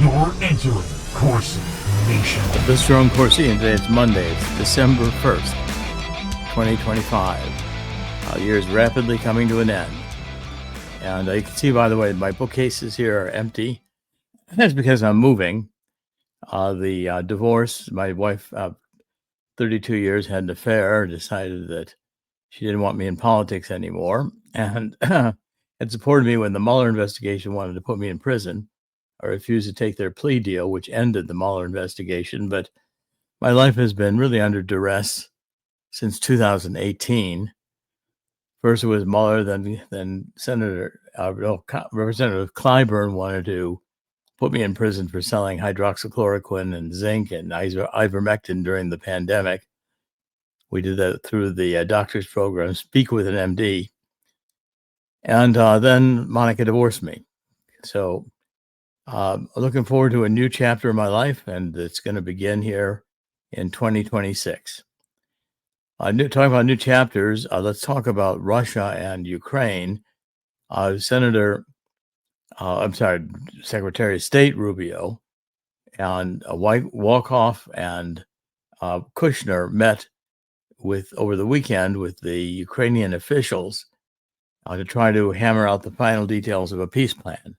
You're entering Corsi Nation. This is Jerome Corsi, and today it's Monday. It's December 1st, 2025. The year is rapidly coming to an end. And you can see, by the way, my bookcases here are empty. That's because I'm moving. The divorce, my wife, 32 years, had an affair, decided that she didn't want me in politics anymore, and had supported me when the Mueller investigation wanted to put me in prison. I refused to take their plea deal, which ended the Mueller investigation. But my life has been really under duress since 2018. First it was Mueller, then Representative Clyburn wanted to put me in prison for selling hydroxychloroquine and zinc and ivermectin during the pandemic. We did that through the doctor's program, Speak with an MD. And then Monica divorced me. So looking forward to a new chapter of my life, and it's going to begin here in 2026. Talking about new chapters, let's talk about Russia and Ukraine. Secretary of State Rubio and Walkoff and Kushner met over the weekend with the Ukrainian officials to try to hammer out the final details of a peace plan.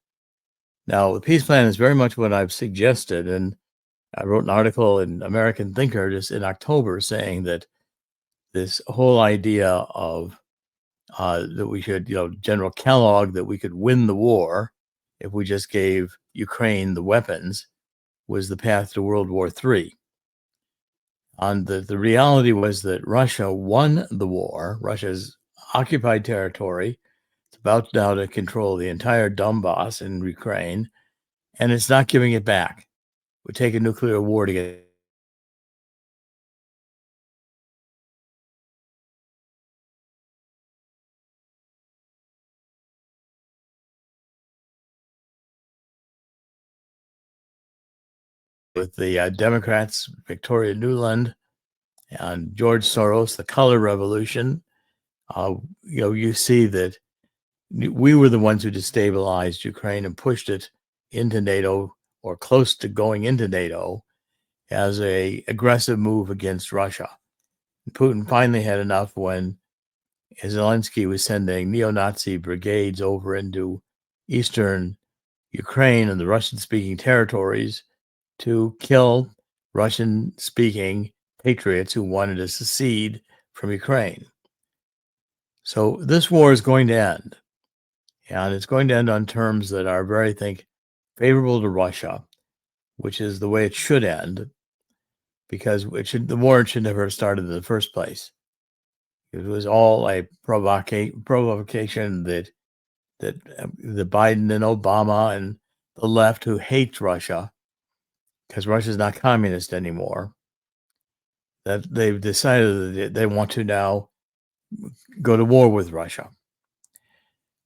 Now, the peace plan is very much what I've suggested, and I wrote an article in American Thinker just in October saying that this whole idea of that we should, General Kellogg, that we could win the war if we just gave Ukraine the weapons, was the path to World War III. And the reality was that Russia won the war. Russia's occupied territory. It's about now to control the entire Donbass in Ukraine, and it's not giving it back. It would take a nuclear war to get with the Democrats, Victoria Nuland, and George Soros, the color revolution. You see that we were the ones who destabilized Ukraine and pushed it into NATO or close to going into NATO as an aggressive move against Russia. Putin finally had enough when Zelensky was sending neo-Nazi brigades over into eastern Ukraine and the Russian-speaking territories to kill Russian-speaking patriots who wanted to secede from Ukraine. So this war is going to end, and it's going to end on terms that are very, I think, favorable to Russia, which is the way it should end, because the war should never have started in the first place. It was all a provocation that the Biden and Obama and the left, who hates Russia because Russia is not communist anymore, that they've decided that they want to now go to war with Russia.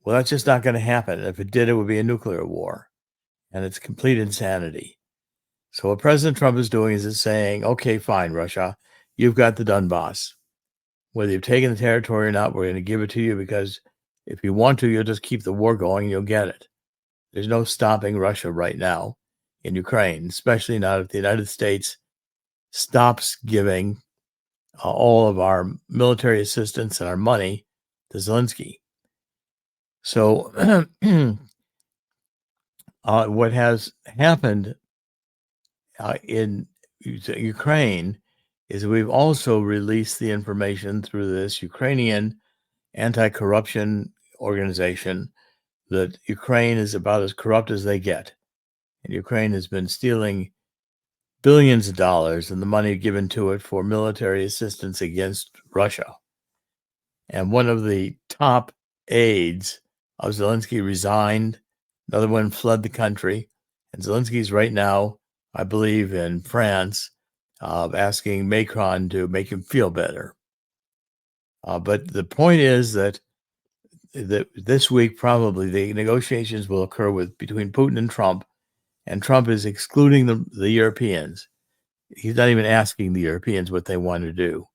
Well, that's just not going to happen. If it did, it would be a nuclear war, and it's complete insanity. So what President Trump is doing is saying, okay, fine, Russia, you've got the Donbass. Whether you've taken the territory or not, we're going to give it to you, because if you want to, you'll just keep the war going and you'll get it. There's no stopping Russia right now in Ukraine, especially not if the United States stops giving all of our military assistance and our money to Zelensky. So what has happened in Ukraine is we've also released the information through this Ukrainian anti-corruption organization that Ukraine is about as corrupt as they get. And Ukraine has been stealing billions of dollars and the money given to it for military assistance against Russia. And one of the top aides of Zelensky resigned. Another one fled the country. And Zelensky's right now, I believe, in France, asking Macron to make him feel better. But the point is that this week, probably the negotiations will occur between Putin and Trump is excluding the Europeans. He's not even asking the Europeans what they want to do.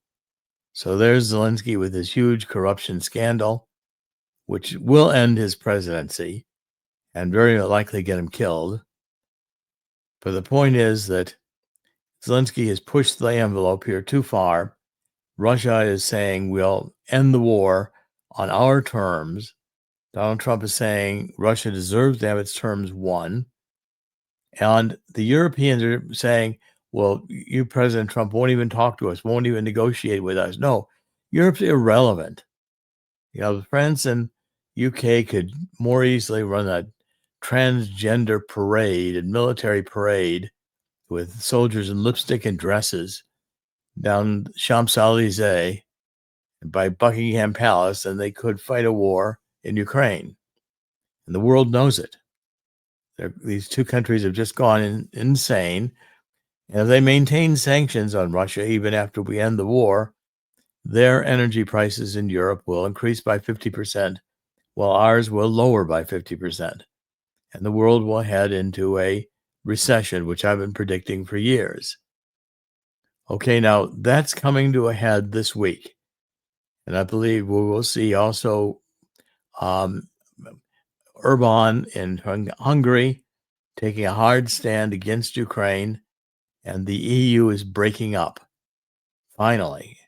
So there's Zelensky with this huge corruption scandal, which will end his presidency and very likely get him killed. But the point is that Zelensky has pushed the envelope here too far. Russia is saying we'll end the war on our terms. Donald Trump is saying Russia deserves to have its terms won. And the Europeans are saying, well, you, President Trump, won't even talk to us, won't even negotiate with us. No, Europe's irrelevant. France and UK could more easily run a transgender parade and military parade with soldiers in lipstick and dresses down Champs-Élysées by Buckingham Palace, and they could fight a war in Ukraine. And the world knows it. These two countries have just gone insane. And if they maintain sanctions on Russia, even after we end the war, their energy prices in Europe will increase by 50%, while ours will lower by 50%. And the world will head into a recession, which I've been predicting for years. Okay, now that's coming to a head this week. And I believe we will see also Orban in Hungary taking a hard stand against Ukraine, and the EU is breaking up. Finally. I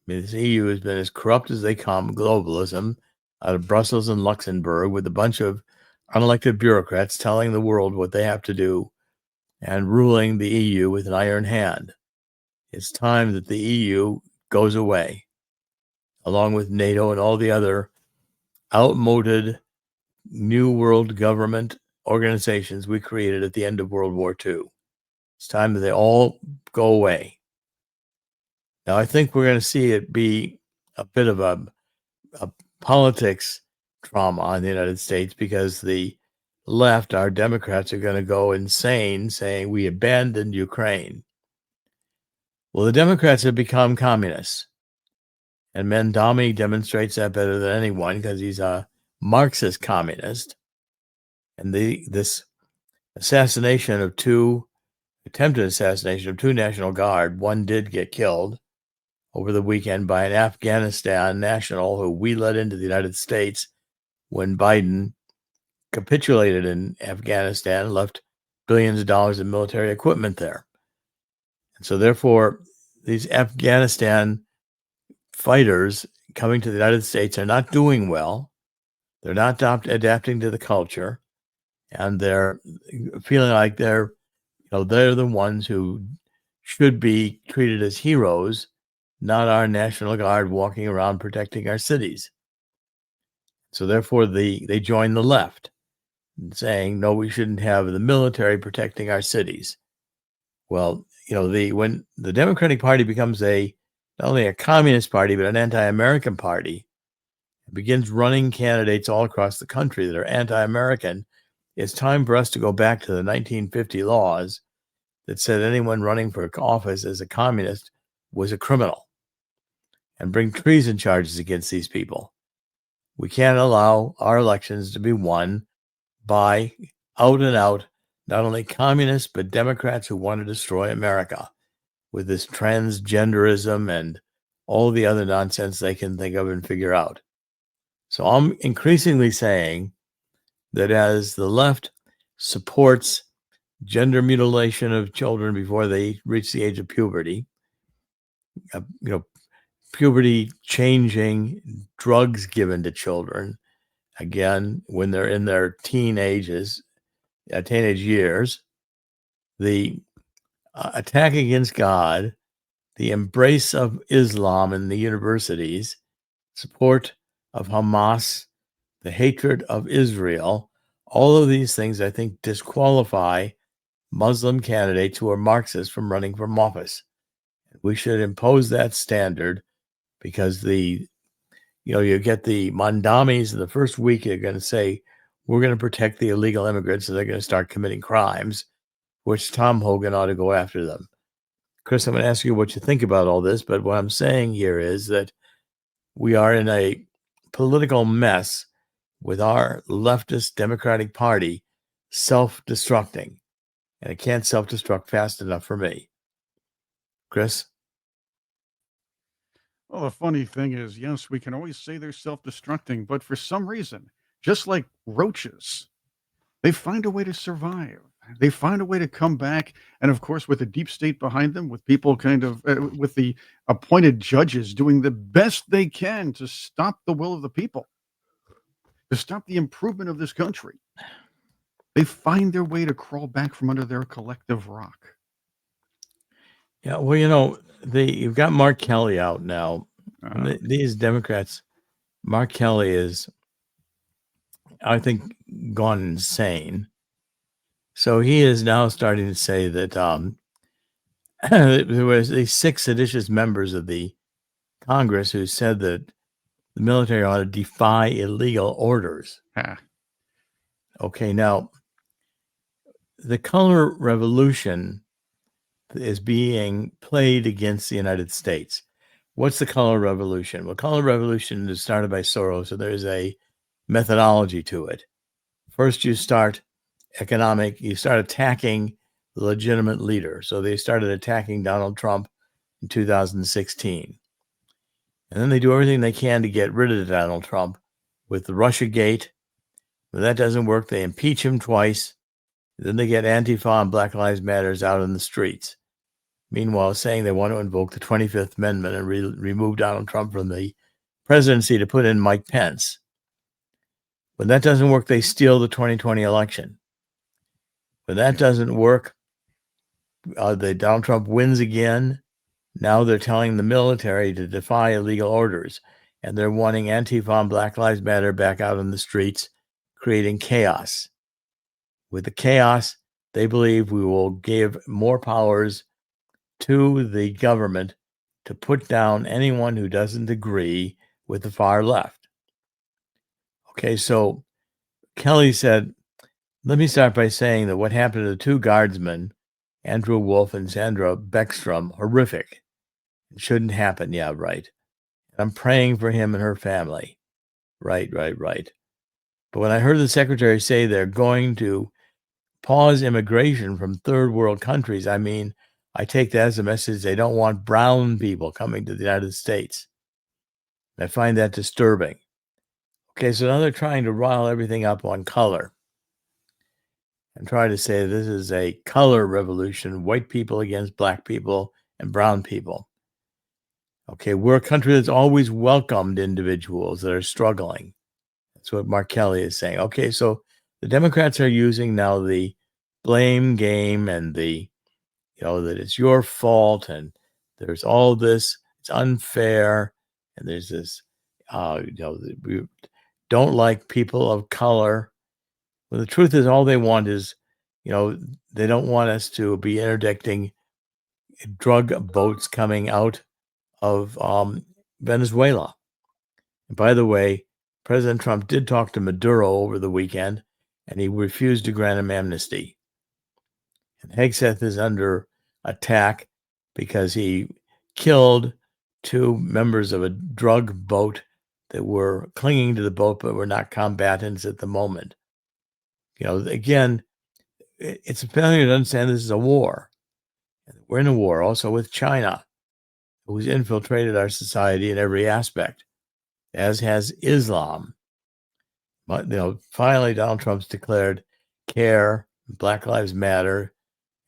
mean, this EU has been as corrupt as they come, globalism, out of Brussels and Luxembourg, with a bunch of unelected bureaucrats telling the world what they have to do and ruling the EU with an iron hand. It's time that the EU goes away, along with NATO and all the other outmoded New World government organizations we created at the end of World War II. It's time that they all go away. Now, I think we're going to see it be a bit of a politics trauma on the United States, because the left, our Democrats, are going to go insane saying we abandoned Ukraine. Well, the Democrats have become communists. And Mendami demonstrates that better than anyone, because he's a Marxist communist. And this attempted assassination of two National Guard, one did get killed over the weekend by an Afghanistan national who we let into the United States when Biden capitulated in Afghanistan and left billions of dollars in military equipment there. And so therefore, these Afghanistan fighters coming to the United States are not doing well. They're not adapting to the culture, and they're feeling like they're the ones who should be treated as heroes, not our National Guard walking around protecting our cities. So therefore, they join the left, saying, no, we shouldn't have the military protecting our cities. Well, when the Democratic Party becomes not only a communist party, but an anti-American party, it begins running candidates all across the country that are anti-American, it's time for us to go back to the 1950 laws that said anyone running for office as a communist was a criminal, and bring treason charges against these people. We can't allow our elections to be won by out and out, not only communists, but Democrats who want to destroy America with this transgenderism and all the other nonsense they can think of and figure out. So I'm increasingly saying that as the left supports gender mutilation of children before they reach the age of puberty, puberty changing drugs given to children, again, when they're in their teenage years, the attack against God, the embrace of Islam in the universities, support of Hamas, the hatred of Israel, all of these things, I think, disqualify Muslim candidates who are Marxists from running for office. We should impose that standard, because you get the Mandamis in the first week, they're going to say, we're going to protect the illegal immigrants, and they're going to start committing crimes, which Tom Hogan ought to go after them. Chris, I'm going to ask you what you think about all this, but what I'm saying here is that we are in a political mess with our leftist Democratic Party self-destructing, and it can't self-destruct fast enough for me. Chris? Well, the funny thing is, yes, we can always say they're self-destructing, but for some reason, just like roaches, they find a way to survive. They find a way to come back, and of course, with the deep state behind them, with people kind of with the appointed judges doing the best they can to stop the will of the people, to stop the improvement of this country. They find their way to crawl back from under their collective rock. Yeah, well, you know, you've got Mark Kelly out now. Uh, These Democrats, Mark Kelly is, I think, gone insane. So he is now starting to say that there was these 6 seditious members of the Congress who said that the military ought to defy illegal orders. ah, Okay, now the color revolution is being played against the United States. What's the color revolution? Well, color revolution is started by Soros, so there's a methodology to it. First, you start attacking the legitimate leader. So they started attacking Donald Trump in 2016. And then they do everything they can to get rid of Donald Trump with the Russiagate. When that doesn't work, they impeach him twice. Then they get Antifa and Black Lives Matters out in the streets. Meanwhile, saying they want to invoke the 25th Amendment and remove Donald Trump from the presidency to put in Mike Pence. When that doesn't work, they steal the 2020 election. When that doesn't work, Donald Trump wins again. Now they're telling the military to defy illegal orders, and they're wanting Antifa and Black Lives Matter back out in the streets, creating chaos. With the chaos, they believe we will give more powers to the government to put down anyone who doesn't agree with the far left. Okay, so Kelly said, let me start by saying that what happened to the 2 guardsmen, Andrew Wolf and Sandra Beckstrom, horrific. It shouldn't happen. Yeah, right. I'm praying for him and her family. Right. But when I heard the secretary say they're going to pause immigration from third world countries, I mean, I take that as a message they don't want brown people coming to the United States. I find that disturbing. Okay, so now they're trying to rile everything up on color and try to say this is a color revolution, white people against black people and brown people. Okay, we're a country that's always welcomed individuals that are struggling. That's what Mark Kelly is saying. Okay, so the Democrats are using now the blame game and the, that it's your fault and there's all this, it's unfair, and there's this, we don't like people of color. Well, the truth is all they want is, they don't want us to be interdicting drug boats coming out of Venezuela. And by the way, President Trump did talk to Maduro over the weekend, and he refused to grant him amnesty. And Hegseth is under attack because he killed 2 members of a drug boat that were clinging to the boat but were not combatants at the moment. Again, it's a failure to understand this is a war. We're in a war also with China, who's infiltrated our society in every aspect, as has Islam. But finally, Donald Trump's declared CARE, Black Lives Matter,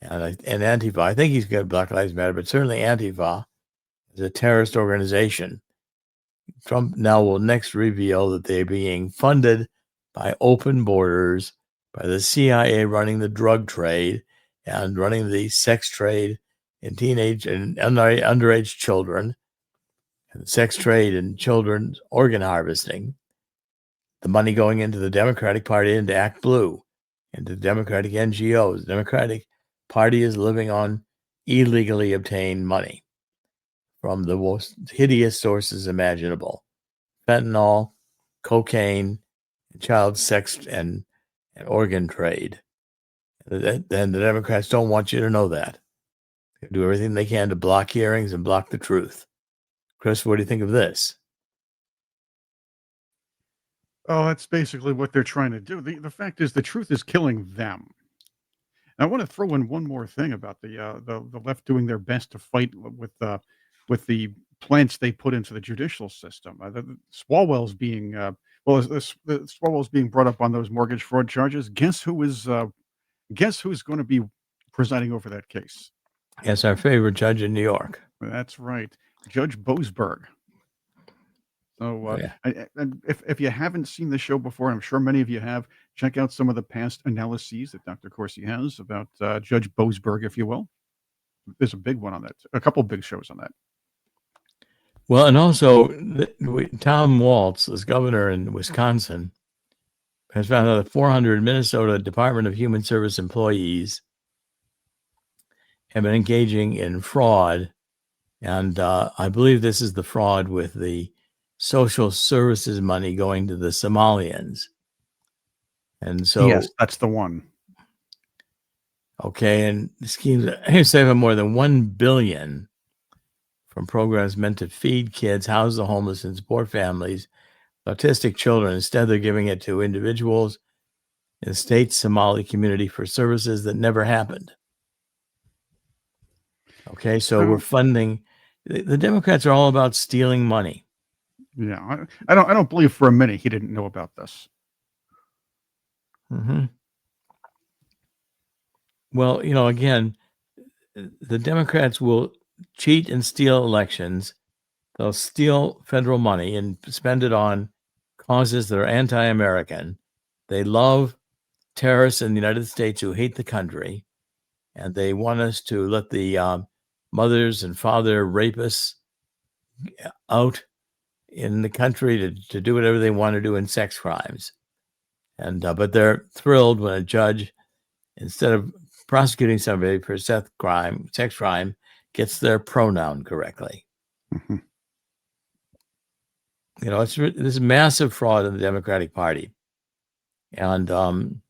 and Antifa. I think he's got Black Lives Matter, but certainly Antifa is a terrorist organization. Trump now will next reveal that they're being funded by open borders, by the CIA running the drug trade and running the sex trade in teenage and underage children, and sex trade in children's organ harvesting. The money going into the Democratic Party, into Act Blue, into Democratic NGOs. The Democratic Party is living on illegally obtained money from the most hideous sources imaginable: fentanyl, cocaine, child sex, and organ trade. And the Democrats don't want you to know that. They do everything they can to block hearings and block the truth. Chris, what do you think of this? Oh, that's basically what they're trying to do. The fact is, the truth is killing them. And I want to throw in one more thing about the left doing their best to fight with the plants they put into the judicial system. Swalwell's being the Swalwell's being brought up on those mortgage fraud charges. Guess who is Guess who's going to be presiding over that case? Yes, our favorite judge in New York. That's right, Judge Boasberg. So, Yeah. and if you haven't seen the show before, I'm sure many of you have, check out some of the past analyses that Dr. Corsi has about Judge Boasberg, if you will. There's a big one on that, a couple big shows on that. Well, and also Tom Waltz, as governor in Wisconsin, has found out that 400 Minnesota Department of Human Service employees have been engaging in fraud. And I believe this is the fraud with the social services money going to the Somalians. And so, Yes, that's the one. Okay, and the schemes save more than $1 billion from programs meant to feed kids, house the homeless, and support families, autistic children. Instead, they're giving it to individuals in the state Somali community for services that never happened. Okay, so we're funding. The Democrats are all about stealing money. Yeah, I don't believe for a minute he didn't know about this. Mm-hmm. Well, again, the Democrats will cheat and steal elections. They'll steal federal money and spend it on causes that are anti-American. They love terrorists in the United States who hate the country, and they want us to let the mothers and father rapists out in the country to do whatever they want to do in sex crimes. And but they're thrilled when a judge, instead of prosecuting somebody for sex crime, gets their pronoun correctly. Mm-hmm. It's this massive fraud in the Democratic Party. And Donald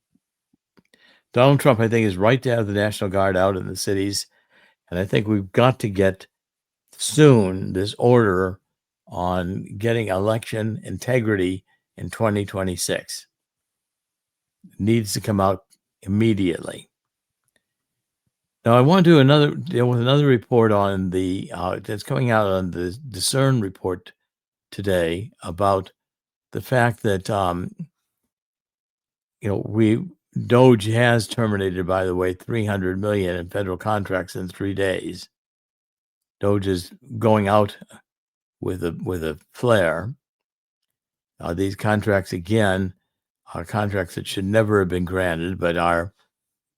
Trump, I think, is right to have the National Guard out in the cities. And I think we've got to get soon this order on getting election integrity in 2026. It needs to come out immediately. Now, I want to deal with another report on that's coming out on the Discern report today about the fact that DOGE has terminated, by the way, $300 million in federal contracts in 3 days. DOGE is going out with a flare. These contracts, again, are contracts that should never have been granted, but are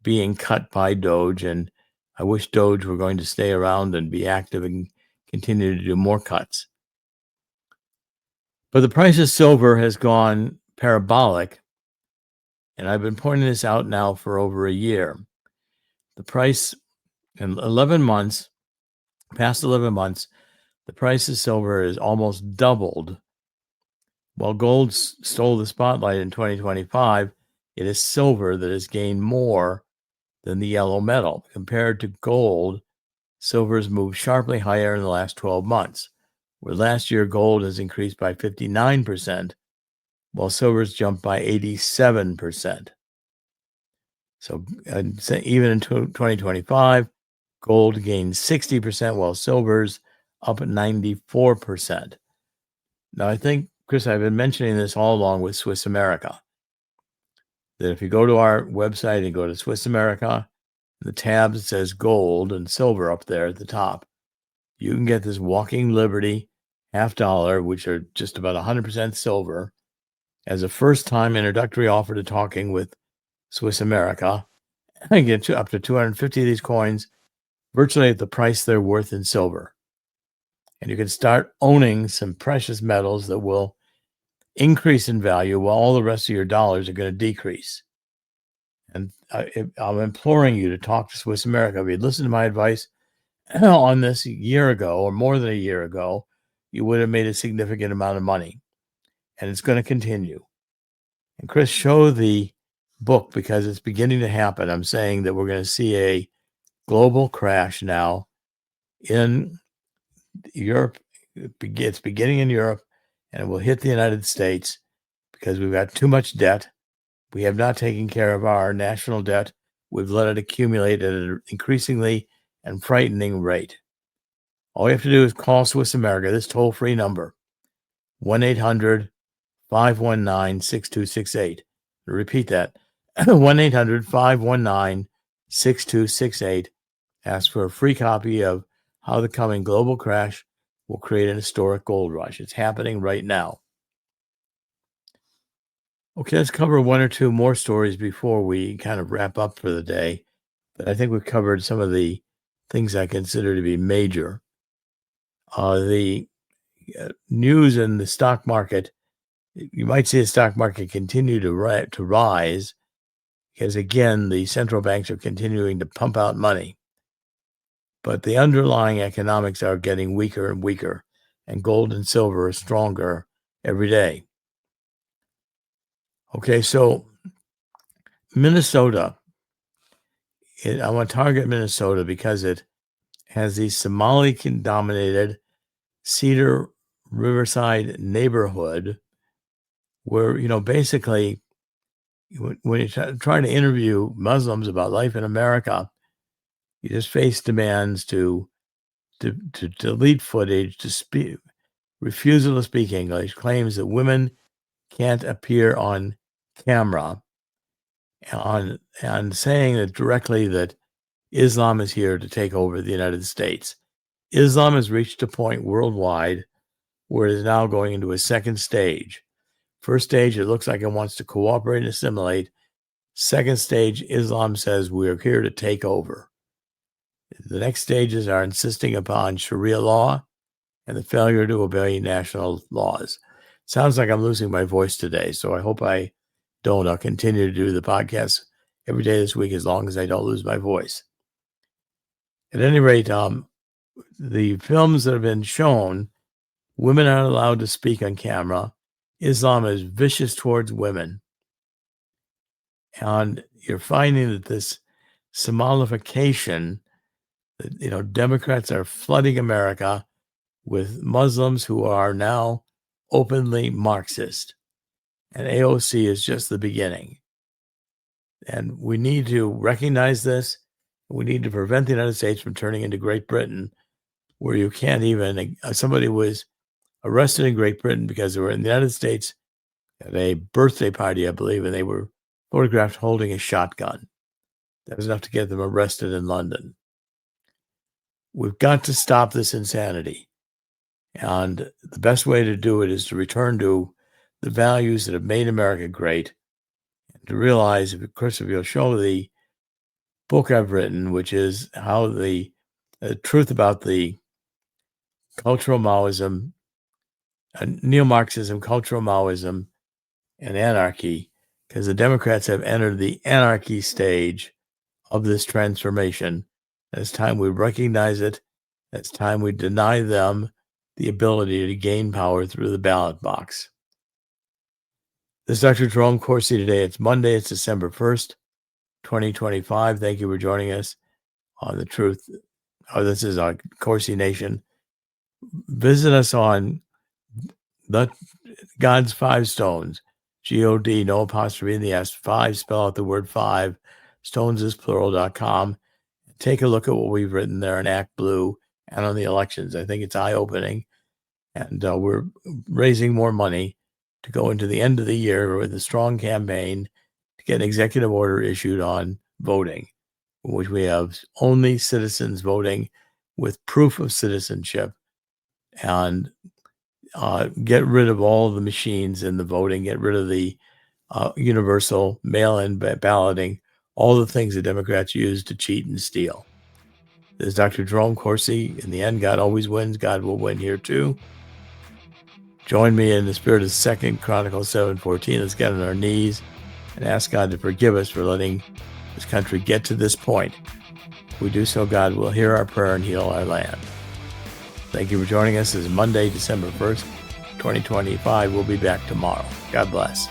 being cut by DOGE. And I wish DOGE were going to stay around and be active and continue to do more cuts. But the price of silver has gone parabolic. And I've been pointing this out now for over a year. The price in 11 months, past 11 months, the price of silver is almost doubled. While gold stole the spotlight in 2025, it is silver that has gained more than the yellow metal. Compared to gold, silver has moved sharply higher in the last 12 months, where last year gold has increased by 59%, while silver's jumped by 87%. So even in 2025, gold gained 60%, while silver's up 94%. Now, I think, Chris, I've been mentioning this all along with Swiss America, that if you go to our website and go to Swiss America, the tab that says gold and silver up there at the top, you can get this Walking Liberty $50, which are just about 100% silver, as a first-time introductory offer to talking with Swiss America. I get up to 250 of these coins virtually at the price they're worth in silver. And you can start owning some precious metals that will increase in value while all the rest of your dollars are going to decrease. And I'm imploring you to talk to Swiss America. If you'd listened to my advice on this a year ago or more than a year ago, you would have made a significant amount of money. And it's going to continue. And Chris, show the book because it's beginning to happen. I'm saying that we're going to see a global crash now in Europe. It's beginning in Europe, and it will hit the United States because we've got too much debt. We have not taken care of our national debt. We've let it accumulate at an increasingly and frightening rate. All you have to do is call Swiss America, this toll-free number, 1-800-519-6268. Repeat that, 1-800-519-6268. Ask for a free copy of How the Coming Global Crash Will Create an Historic Gold Rush. It's happening right now. Okay, let's cover one or two more stories before we kind of wrap up for the day. But I think we've covered some of the things I consider to be major. The news in the stock market, you might see the stock market continue to rise because, again, the central banks are continuing to pump out money. But the underlying economics are getting weaker and weaker, and gold and silver are stronger every day. Okay, so Minnesota, I want to target Minnesota because it has the Somali-dominated Cedar Riverside neighborhood where, basically when you're trying to interview Muslims about life in America, you just face demands to delete footage, to speak, refusal to speak English, claims that women can't appear on camera, and saying that directly that Islam is here to take over the United States. Islam has reached a point worldwide where it is now going into a second stage. First stage, it looks like it wants to cooperate and assimilate. Second stage, Islam says we're here to take over. The next stages are insisting upon Sharia law and the failure to obey national laws. Sounds like I'm losing my voice today, so I hope I don't. I'll continue to do the podcast every day this week as long as I don't lose my voice. At any rate, the films that have been shown, women aren't allowed to speak on camera. Islam is vicious towards women. And you're finding that this Somalification, Democrats are flooding America with Muslims who are now openly Marxist. And AOC is just the beginning. And we need to recognize this. We need to prevent the United States from turning into Great Britain, where you can't even, somebody was arrested in Great Britain because they were in the United States at a birthday party, I believe, and they were photographed holding a shotgun. That was enough to get them arrested in London. We've got to stop this insanity. And the best way to do it is to return to the values that have made America great, and to realize, of course, if you'll show the book I've written, which is how the truth about the cultural Maoism, neo-Marxism, cultural Maoism, and anarchy, because the Democrats have entered the anarchy stage of this transformation. And it's time we recognize it. It's time we deny them the ability to gain power through the ballot box. This is Dr. Jerome Corsi today. It's Monday. It's December 1st, 2025. Thank you for joining us on The Truth. This is our Corsi Nation. Visit us on the God's Five Stones, G-O-D, no apostrophe in the S, 5, spell out the word 5, stones is plural.com. Take a look at what we've written there in Act Blue and on the elections. I think it's eye-opening. And we're raising more money to go into the end of the year with a strong campaign to get an executive order issued on voting, in which we have only citizens voting with proof of citizenship, and get rid of all the machines in the voting, get rid of the universal mail-in balloting, all the things the Democrats use to cheat and steal. This is Dr. Jerome Corsi. In the end, God always wins. God will win here too. Join me in the spirit of 2 Chronicles 7:14. Let's get on our knees and ask God to forgive us for letting this country get to this point. If we do so, God will hear our prayer and heal our land. Thank you for joining us. This is Monday, December 1st, 2025. We'll be back tomorrow. God bless.